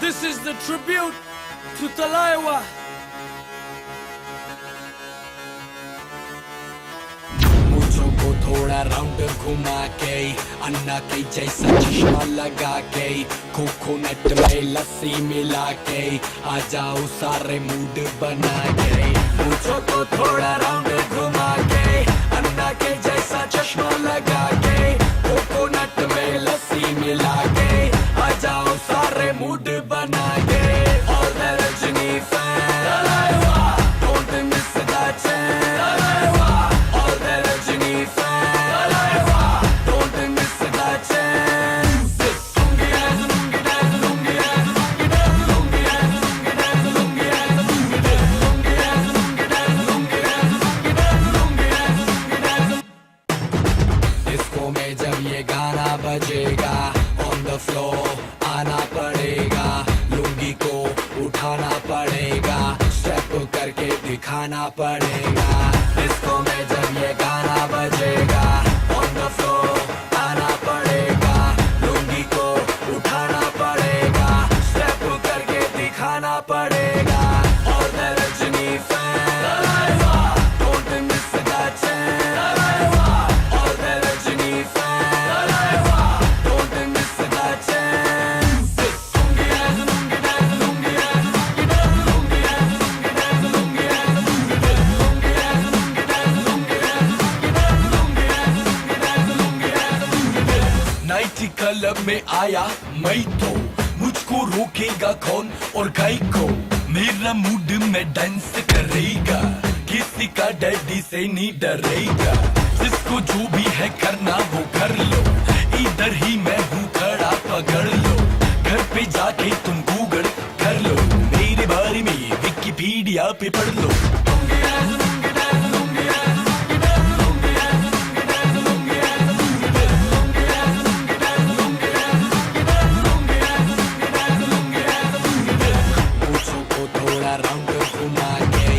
This is the tribute to Talaiwa. मुझो को थोड़ा round घुमा के अन्ना के जैसा चश्मा लगा के कोकोनट में लस्सी मिला के आ जाओ सारे मूड बना के मुझो को थोड़ा राउंड घुमा के अन्ना के जैसा चश्मा लगा के कोकोनट में लस्सी मिला के आ जाओ सारे मूड बना के All the Rajini fans Talaiwa, don't miss that chance Talaiwa, all the Rajini fans Talaiwa, don't miss that chance Lungi dance, lungi dance, lungi dance, lungi dance, lungi dance, lungi dance, lungi dance, lungi dance, lungi dance, lungi dance, lungi dance, lungi dance, lungi dance disco में जब ये गाना बजेगा On the floor आना पड़ेगा लुंगी को उठाना पड़ेगा स्टेप करके दिखाना पड़ेगा डिस्को में जब ये गाना बजेगा On the floor आना पड़ेगा लुंगी को उठाना पड़ेगा स्टेप करके दिखाना पड़ेगा All the Rajini fans Talaiwa, don't miss that chance Talaiwa, all the Rajini fans Talaiwa, don't miss that chance Lungi dance, lungi dance, lungi dance, lungi dance, lungi dance, lungi dance, lungi dance, lungi dance, lungi dance, lungi dance, lungi dance, lungi dance, lungi dance, lungi dance night club में आया मैं तो मुझको रोकेगा कौन और गाय को मेरा मूड में डांस करेगा किसी का डैडी से नहीं डरेगा जिसको जो भी है करना वो कर लो इधर ही मैं हूँ खड़ा पकड़ लो घर पे जाके तुम गूगल कर लो मेरे बारे में विकिपीडिया पे पढ़ लो मुझो को थोड़ा राउंड घुमा के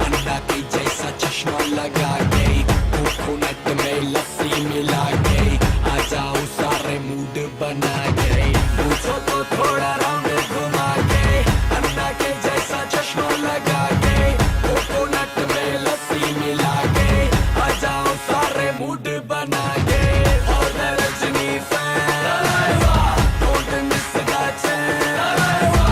अन्ना के जैसा चश्मा लगा के कोकोनट में लस्सी मिला के आ जाओ सारे मूड बना के मुझो को थोड़ा राउंड घुमा के अन्ना के जैसा चश्मा लगा के कोकोनट में लस्सी मिला के आ जाओ सारे मूड बना के All the Rajini fans Talaiwa, don't miss that chance Talaiwa,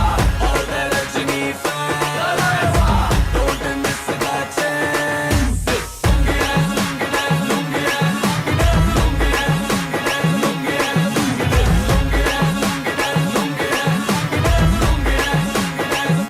all the Rajini fans Talaiwa, don't miss that chance Lungi dance, lungi dance, lungi dance, lungi dance, lungi dance, lungi dance, lungi dance, lungi dance, lungi dance, lungi dance, lungi dance, lungi dance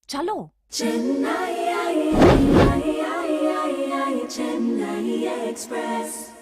चलो Chennai Express